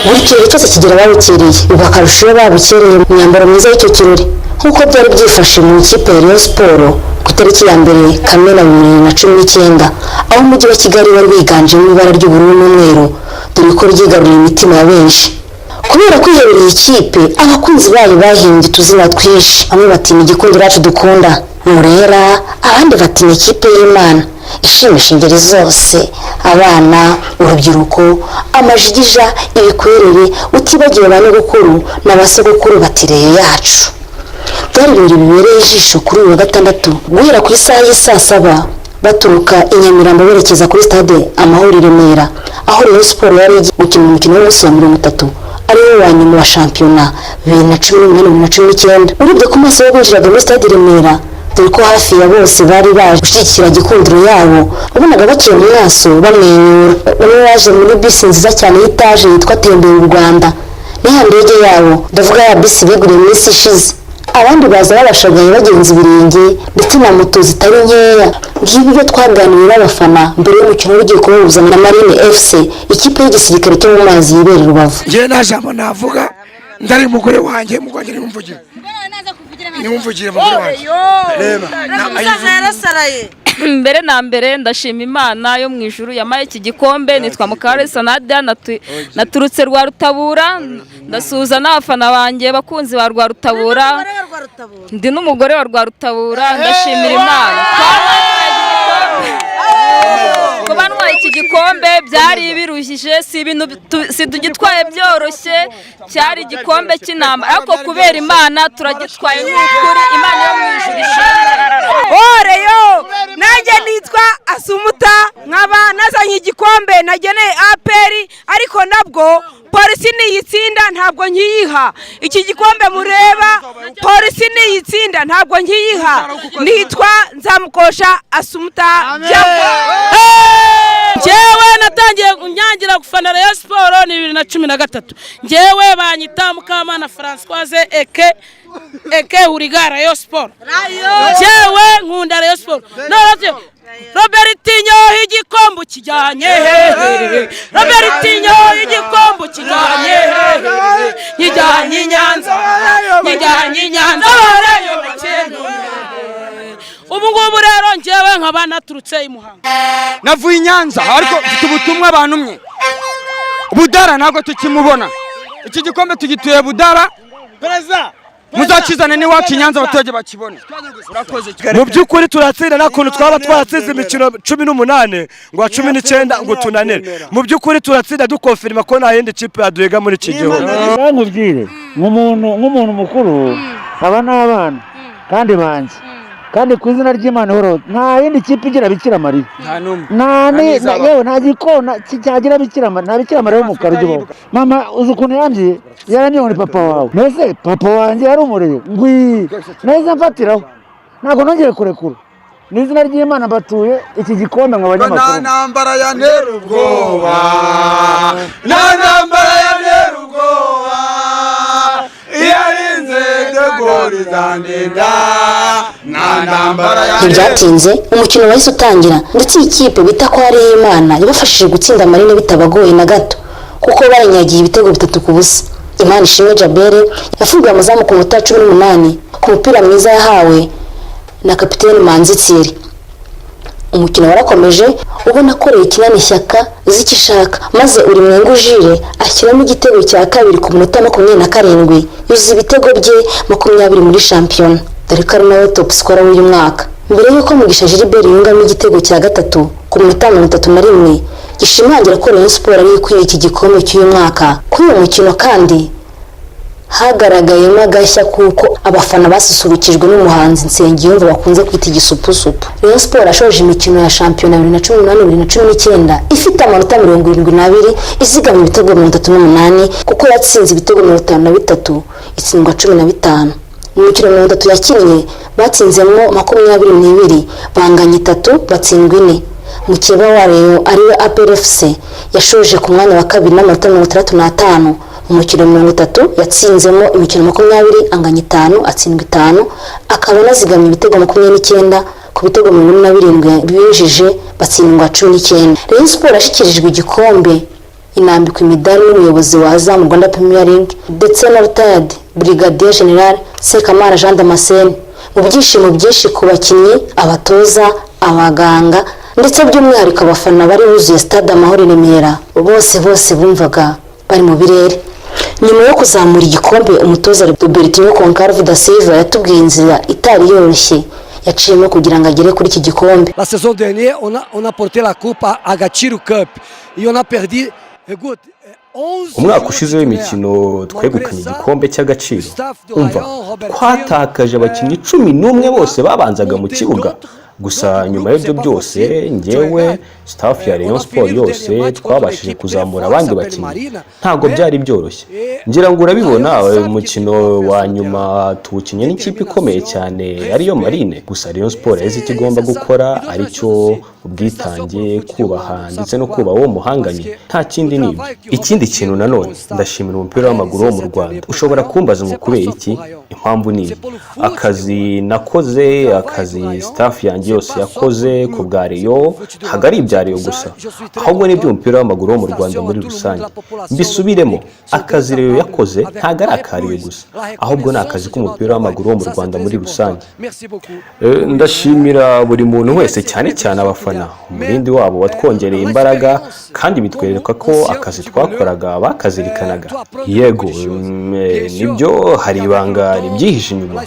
buri kirori cyose kigira ababukereye biba akarusho iyo babukereye mu myambaro myiza y'icyo kirori nk'uko byari byifashe mu ikipe ya Rayon Sport ku itariki ya mbere Kamena 2019 aho umujyi wa Kigali wari wiganjemo ibara ry'ubururu n'umweru dore ko ryigaruriye imitima ya benshi. Kubera kwiherera ikipe abakunzi bayo bahimbye utuzina twinshi, bamwe batinya igikundiro cyacu dukunda Murera, abandi batinya ikipe y'Imana ishimisha ingeri zose, abana, urubyiruko, amajigija, ibikwerere, utibagiwe ba nyogokuru n'abasogokuru bati Rayon yacu. Byari ibirori bibereye ijisho kuri uyu wa gatandatu guhera ku isaha y'isa 7 baturuka i Nyamirambo berekeza kuri stade Amahoro i Remera aho Rayon Sport yari gukina umukino w'umunsi wa 30 ariwo wa nyuma wa shampiyona 2018-2019. Urebye ku maso y'abinjiraga muri stade Remera dore ko hafi ya bose bari baje gushyigikira gikundiro yabo, ubonaga baciye mu maso bamwenyura. Bamwe baje muri bisi nziza cyane y'itaje yitwa Tembera u Rwanda n'iya ndege yabo, ndavuga ya bisi biguriye iminsi ishize. Abandi baza babashagaye bagenza ibirenge ndetse na moto zitari nkeya. Ngibyo twaganiriye n'abafana mbere y'umukino w'igiye kubahuza na Marine FC, ikipe y'igisirikare cyo mu mazi yibera Rubavu. Ngiye najambo navuga ndari mugore wanjye mugwanjye nimumvugire mugore wanjye Reba yarasaraye. Mbere na mbere ndashima Imana yo mu ijuru yamaye iki gikombe. Nitwa Mukaresa Nadia naturutse rwa Rutabura, ndasuhuza n'abafana banjye bakunzi ba rwa Rutabura. Ndi n'umugore wa rwa Rutabura, ndashimira Imana kuba ntwaye iki gikombe. Byari biruhije, si ibintu tugitwaye byoroshye, cyari igikombe cy'inama, ariko kubera Imana turagitwaye n'ukuri. Imana yo mu ijuru ishimwe. Rayon nanjye nitwa Asumuta, nkaba nazanye igikombe nageneye APR, ariko nabwo polisi niyitsinda ntabwo nkiyiha. Iki gikombe mureba polisi niyitsinda ntabwo nkiyiha. Nitwa Nzamukosha Asumuta. Jewe natangiye kunyangira gufana Rayon Sport ni 2013. Jewe banyita Mukamana Françoise eke uriga Rayon Sport. Jewe nkunda Rayon Sport. Robertinho igikombe kijyanye, Robertinho igikombe kijyanye, kijyanye Nyanza, kijyanye Nyanza Rayon bakene. Ubu ngubu rero njyewe nkaba naturutse i Muhanga, navuye Nyanza ariko mfite ubutumwa abantu mwe. Budara ntabwo tukimubona, iki gikombe tugituye Budara pereza muzakizane ni wacu Nyanza abaturage bakibone. Mu by'ukuri turatsinda nakuntu twaba twatsinze imikino 18 ngo 19 ngo tunanire. Mu by'ukuri turatsinda dukonfirma ko nta yindi kipe yaduhega muri iki gihugu. Nkubwire nk'umuntu mukuru aba n'abana kandi banje kandi ku izina ry'Imana horo nta yindi kipe igira Bikira Mariya, yewe nta gikona cyagira Bikira Mariya, nta Bikira Mariya w'umukara ujye. Mama uzi ukuntu yaramye ngo ni papa wawe, mbese papa wanjye yari umureye ngwi neza mfatiraho, ntabwo nongeye kurekura. N'izina ry'Imana batuye iki gikombe mu banyamakuru. Nambara ya nerubwoba, nambara ya nerubwoba, yarinze degori zandenda. Ntibyatinze umukino wahise utangira ndetse ikipe bita ko ari Imana yabafashije gutsinda Marine bitabagoye na gato kuko barinyagiye ibitego 3 ku busa. Imana ishimwe Jabere yafunguye amazamu ku munota 18 ku mupira mwiza yahawe na kapiteni Manzi Thierry. Umukino warakomeje ubona ko Rayon ishyaka zikishaka, maze uri mwengu Jire ashyiramo igitego cya kabiri ku munota 27 yuzuza ibitego bye 20 muri shampiyona, dore ko ari nawe top scorer w'uyu mwaka. Mbere yuko Mugisha Gilbert yungamo igitego cya gatatu ku munota 31 gishimangira ko Rayon Sport ari ikwiye iki gikombe cy'uyu mwaka. Kuri uyu mukino kandi hagaragayemo agashya kuko abafana basusurukijwe n'umuhanzi Nsengiyumva bakunze kwita igisupusupu. Rayon Sport ashoje imikino ya shampiyona 2018-2019 ifite amanota 72 izigamye ibitego 38 kuko yatsinze ibitego 53 itsindwa 15. Mu mikino 30 yakinnye batsinzemo 22 banganya 3 batsindwa 4. Mukeba wa Rayon ariwe APR FC yashoje ku mwanya wa kabiri n'amanota 35. Umukino 30 yatsinzemo imikino 20 anganya 5 atsindwa 5, akaba nazigamye ibitego 29 ku bitego 27 binjije batsindwa 19. Rayon Sport ashikirijwe igikombe inambikwa imidari n'umuyobozi wa Azam Rwanda Premier League ndetse na retired Brigadier General Sekamana Jean Damascene. Mu byishimo byinshi ku bakinnyi, abatoza, abaganga ndetse by'umwihariko abafana bari buzuye stade Amahoro i Remera, bose bumvaga bari mu birere. Nyuma yo kuzamura igikombe, umutoza Robertinho Concalvo da Silva yatubwiye inzira itari yoroshye yaciyemo kugira ngo agere kuri iki gikombe. La saison dernière on a porté la coupe à Gaciro Cup et on a perdu. Umwaka ushize w'imikino twegukanye igikombe cy'Agaciro. Umva, twatakaje abakinnyi 11 bose babanzaga mu kibuga. Gusa nyuma y'ibyo byose njyewe staff ya Rayon Sport yose twabashije kuzamura abandi bakinnyi. Ntago byari byoroshye. Ngira ngo urabibona umukino wa nyuma tuwukinye n'ikipe ikomeye cyane ariyo Marine. Gusa Rayon Sport yazi ikigomba gukora aricyo ubwitange, kubaha ndetse no kuba wo muhanganye. Nta kindi nibyo. Ikindi kintu nanone ndashimira umupira w'amaguru wo mu Rwanda. Ushobora kumbaza ngo kubera iki? Impamvu ni akazi nakoze, akazi staff yanjye yose yakoze ku bwa Rayon, hagari ibya Rayon gusa, ahubwo n'ibyo umupira w'amaguru wo mu Rwanda muri rusange. Mbisubiremo, akazi Rayon yakoze ntago ari akariye gusa, ahubwo ni akazi k'umupira w'amaguru wo mu Rwanda muri rusange. Ndashimira buri muntu wese, cyane cyane abafana, umurindi wabo watwongereye imbaraga kandi bitwereka ko akazi twakoraga bakazirikanaga. Yego, nibyo hari ibanga ribyihishe inyuma,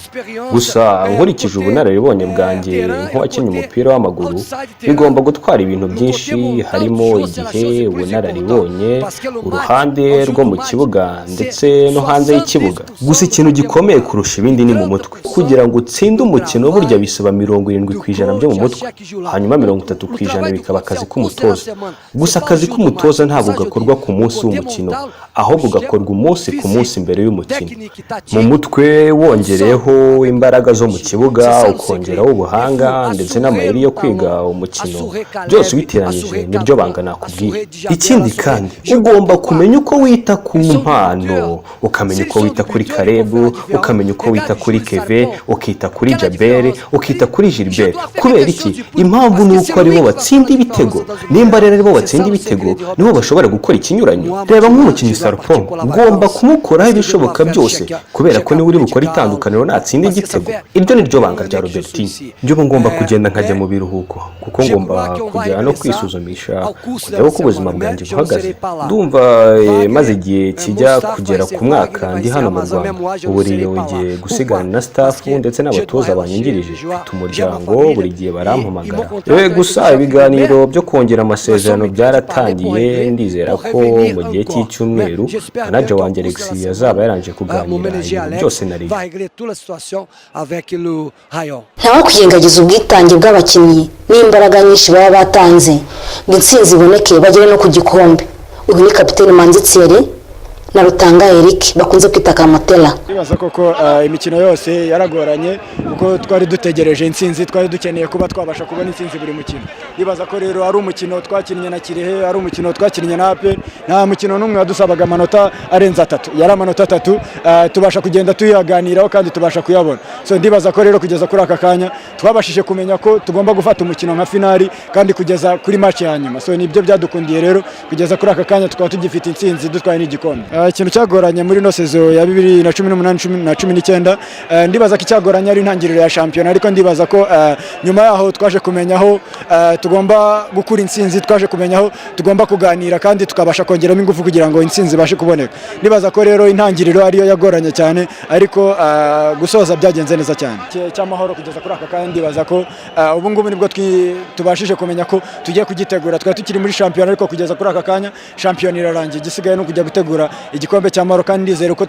gusa nkurikije ubunararibonye bwanjye nk'uwakinnye umupira w'amaguru, bigomba gutwara ibintu byinshi, harimo igihe, ubunararibonye, uruhande rwo mu kibuga ndetse no hanze y'ikibuga. Gusa ikintu gikomeye kurusha ibindi ni mu mutwe. Kugira ngo utsinde umukino burya bisaba 70% byo mu mutwe, hanyuma 30% bikaba akazi k'umutoza. Gusa akazi k'umutoza ntabwo gakorwa ku munsi w'umukino, ahubwo gakorwa umunsi ku munsi mbere y'umukino. Mu mutwe wongereyeho imbaraga zo mu kibuga, ukongeraho ubuhanga ndetse n'amayeri yo kwiga umukino, byose biteranyije nibyo banga nakubwira. Ikindi kandi ugomba kumenya uko wita ku mpano, ukamenya uko wita kuri Karebu, ukamenya uko wita kuri Keve, ukita kuri Jabere, ukita kuri Gilbert. Kubera iki? Impamvu ni uko aribo batsinda ibitego. Nimba rero aribo batsinda ibitego, nibo bashobora gukora ikinyuranyo. Reba nk'umukinnyi Sarpong, ugomba kumukoraho ibishoboka byose, kubera ko niwe uri bukora itandukaniro natsinda igitego. Ibyo ni ryo banga rya Robertinho. Byo ngomba kugenda nkajya mu biruhuko, kuko ngomba kujya no kwisuzumisha kureba uko ubuzima bwanjye buhagaze. Ndumva maze igihe kijya kugera ku mwaka ndi hano mu Rwanda. Ubu rero ngiye gusigana na staff ndetse n'abatoza banyingirije. Umuryango buri gihe barampamagara. Gusa ibiganiro byo kongera amasezerano byaratangiye. Ndizera ko mu gihe cy'icyumweru manager wanjye Alex yazaba yaranje kuganira byose na Reba. Ntawe kwiyengagiza ubwitange bw'abakinnyi n'imbaraga nyinshi baba batanze ngo intsinzi iboneke bagere no ku gikombe. Uyu ni kapiteni Manzi Thierry na Rutanga Eric bakunze kwita Kamotela. Bibaza koko imikino yose yaragoranye kuko twari dutegereje intsinzi, twari dukeneye kuba twabasha kubona intsinzi buri mukino. Bibaza ko rero ari umukino twakinnye na Kirehe, ari umukino twakinnye na APR, nta mukino n'umwe wadusabaga amanota arenze 3. Yari amanota 3 tubasha kugenda tuyaganiraho kandi tubasha kuyabona. So ndibaza ko rero kugeza kuri aka kanya twabashije kumenya ko tugomba gufata umukino nka finali kandi kugeza kuri match ya nyuma. So nibyo byadukundiye rero kugeza kuri aka kanya tukaba tugifite intsinzi dutwaye n'igikombe. Ikintu cyagoranye muri no sezo ya 2018-19 ndibaza ko icyagoranye ari intangiriro ya shampiyona, ariko ndibaza ko nyuma yaho twaje kumenyaho tugomba gukura intsinzi, twaje kumenyaho tugomba kuganira kandi tukabasha kongeramo ingufu kugira ngo intsinzi bashe kuboneka. Ndibaza ko rero intangiriro ariyo yagoranye cyane, ariko gusoza byagenze neza cyane. Cy'amahoro kugeza kuri aka kandi ndibaza ko ubu ngubu nibwo tubashije kumenya ko tugiye kugitegura. Twari tukiri muri shampiyona, ariko kugeza kuri aka kanya shampiyona irarangiye, gisigaye no kujya gutegura igikombe cy'amahoro, kandi ndizera ko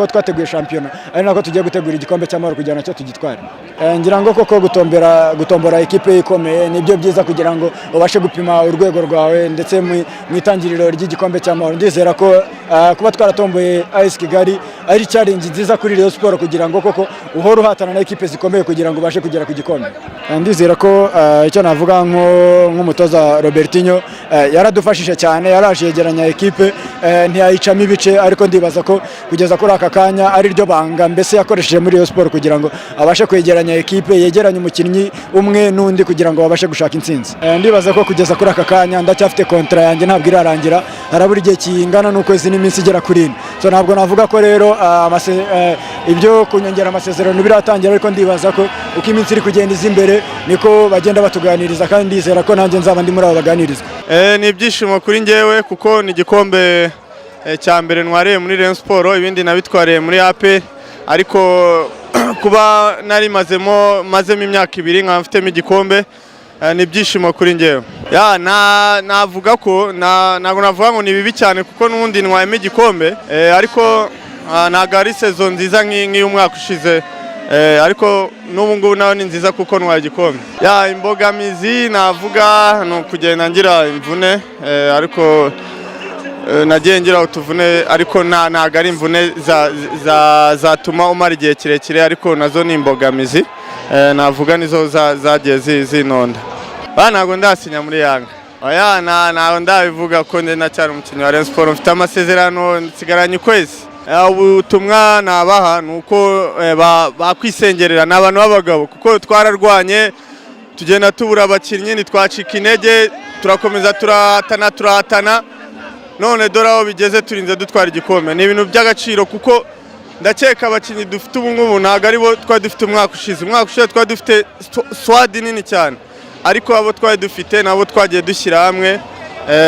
twateguye shampiyona ari nako tugiye gutegura igikombe cy'amahoro kugira nacyo tugitware. Ngira ngo koko gutombora ekipe ikomeye nibyo byiza kugira ngo ubashe gupima urwego rwawe ndetse mu itangiriro ry'igikombe cy'amahoro. Ndizera ko kuba twaratomboye AS Kigali ari challenge nziza kuri Rayon Sport kugira ngo koko uhora uhatana na ekipe zikomeye kugira ngo ubashe kugera ku gikombe. Ndizera ko icyo navuga nk'umutoza Robertinho yaradufashije cyane, yaraje yegeranya ekipe ntiyayicamo ibice ariko ndibaza ko kugeza kuri aka kanya ari ryo banga mbese yakoresheje muri Rayon Sport kugira ngo abashe kwegeranya ekipe yegeranye umukinnyi umwe n'undi kugira ngo babashe gushaka intsinzi. Ndibaza ko kugeza kuri aka kanya ndacyafite kontra yanjye ntabwo irarangira, harabura igihe kingana n'ukwezi n'iminsi igera kuri 4. So ntabwo navuga ko rero ibyo kunyongera amasezerano biratangira, ariko ndibaza ko uko iminsi iri kugenda iza imbere niko bagenda batuganiriza, kandi ndizera ko nanjye nzaba ndi muri abo baganirizwa. Ni ibyishimo kuri njyewe kuko ni igikombe cya mbere ntwariye muri Rayon Sport, ibindi nabitwariye muri APR, ariko kuba nari mazemo imyaka 2 nkaba mfitemo igikombe ni ibyishimo kuri njyewe. Navuga ko ntabwo navuga ngo ni bibi cyane kuko n'ubundi ntwayemo igikombe, ariko ntabwo ari sezo nziza nk'iy'umwaka ushize, ariko n'ubu ngubu nawe ni nziza kuko ntwaye igikombe. Imbogamizi navuga ni ukugenda ngira imvune, ariko nagiye ngira utuvune, ariko ntabwo ari imvune zatuma umara igihe kirekire, ariko nazo ni imbogamizi navuga nizo zagiye zinonda. Ntabwo ndasinya muri Yanga, ntabwo ndabivuga ko ndacyari umukinnyi wa Rayon Sport, mfite amasezerano nsigaranye ukwezi. Ubutumwa nabaha ni uko bakwisengerera, ni abantu b'abagabo kuko twararwanye tugenda tubura abakinnyi, ntitwacika intege, turakomeza turahatana, none dore aho bigeze turinze dutwara igikombe. Ni ibintu by'agaciro kuko ndakeka abakinnyi dufite ubu ngubu ntabwo aribo twari dufite umwaka ushize twari dufite swadi nini cyane, ariko abo twari dufite nabo twagiye dushyira hamwe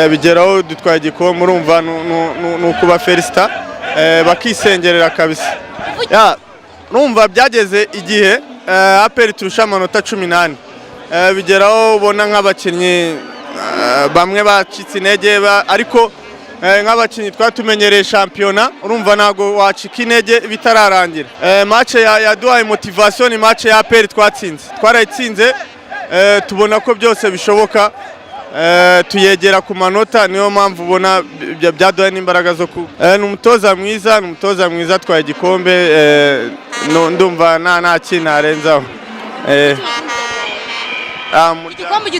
bigeraho dutwaye igikombe. Urumva ni ukubafelicita, bakisengerera kabisa. Urumva byageze igihe APR turusha amanota 18, bigeraho ubona nk'abakinnyi bamwe bacitse intege, ariko nk'abakinnyi twatumenyereye shampiyona, urumva ntabwo wacika intege bitararangira. Match yaduhaye motivation ni match ya APR twarayitsinze, tubona ko byose bishoboka, tuyegera ku manota, niyo mpamvu ubona byaduhaye n'imbaraga zo ni umutoza mwiza twaye igikombe, ndumva nta kintu narenzaho. Igikombe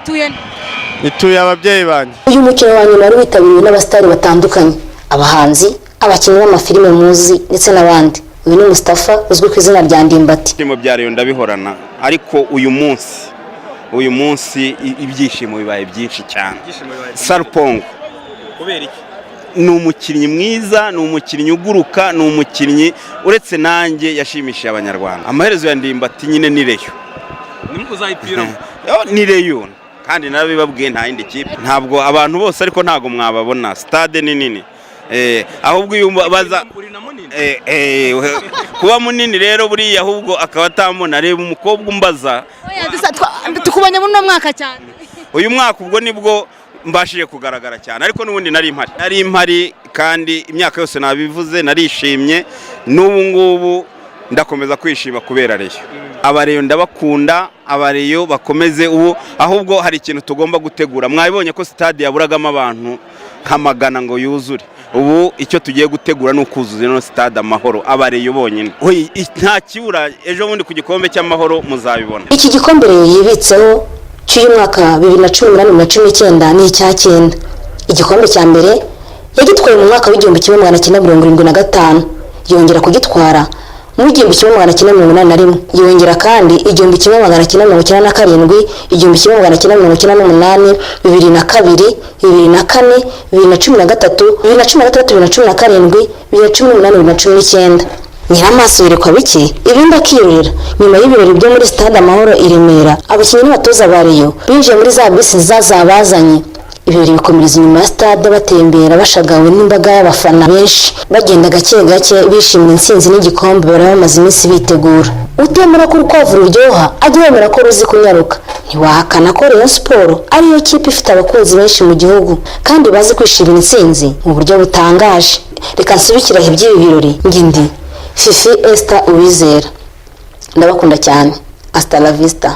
gituye ababyeyi banjye. Uyu mukino wa nyuma wari witabiriwe n'abasitari batandukanye, abahanzi, abakinnyi b'amafilime muzi ndetse n'abandi. Uyu ni Mustafa uzwi ku izina rya Ndimbati. Ibyishimo bya Rayon ndabihorana, ariko uyu munsi ibyishimo bibaye byinshi cyane. Sarpongo kubera iki? Ni umukinnyi mwiza, ni umukinnyi uguruka, ni umukinnyi uretse nanjye yashimishije abanyarwanda. Amaherezo ya Ndimbati nyine ni Rayon. Uzayipiramo? Ni Rayon, kandi narabibabwiye nta yindi kipe. Ntabwo abantu bose ariko ntago mwababona, stade ni nini. Ahubwo baza kuba munini rero buriya, ahubwo akaba atamona. Reba umukobwa umbaza, tukubonye muri no mwaka cyane. Uyu mwaka ubwo nibwo mbashije kugaragara cyane, ariko n'ubundi nari impari kandi imyaka yose nabivuze, narishimye. N'ubu ngubu ndakomeza kwishima kubera Rayon. Abareyo ndabakunda, abareyo bakomeze ubu, ahubwo hari ikintu tugomba gutegura. Mwabibonye ko stade yaburagamo abantu nkamagana ngo yuzure. Ubu icyo tugiye gutegura ni ukuzuza ino stade amahoro, abareyo bonyine. Nta kibura, ejo bundi ku gikombe cy'amahoro muzabibona. Iki gikombe yibitseho cy'uyu mwaka 2018 ni icya 9. Igikombe cya mbere yagitwaye mu mwaka w'1975, yongera kugitwara mu 1981, yongera kandi 1997, 1998, 2002, 2004, 2013, 2016, 2018, Nyiramaso yerekwa biki ibindi akirira. Nyuma y'ibirori byo muri stade Amahoro i Remera, abakinnyi n'abatoza ba Rayon binjiye muri za bisi zabazanye. Ibirori bikomereza inyuma ya stade batembera bashagawe n'imbaga y'abafana benshi, bagenda gake bishimira intsinzi n'igikombe bari bamaze iminsi bitegura. Utemera ko urukwavu ruryoha ajya yemera ko ruzi kunyaruka. Ntiwahakana ko Rayon Sport ariyo kipe ifite abakunzi benshi mu gihugu kandi bazi kwishimira intsinzi mu buryo butangaje. Reka nsubikira iby'ibi birori ngindi Fifi Esther Uwizera. Ndabakunda cyane. Hasta la vista.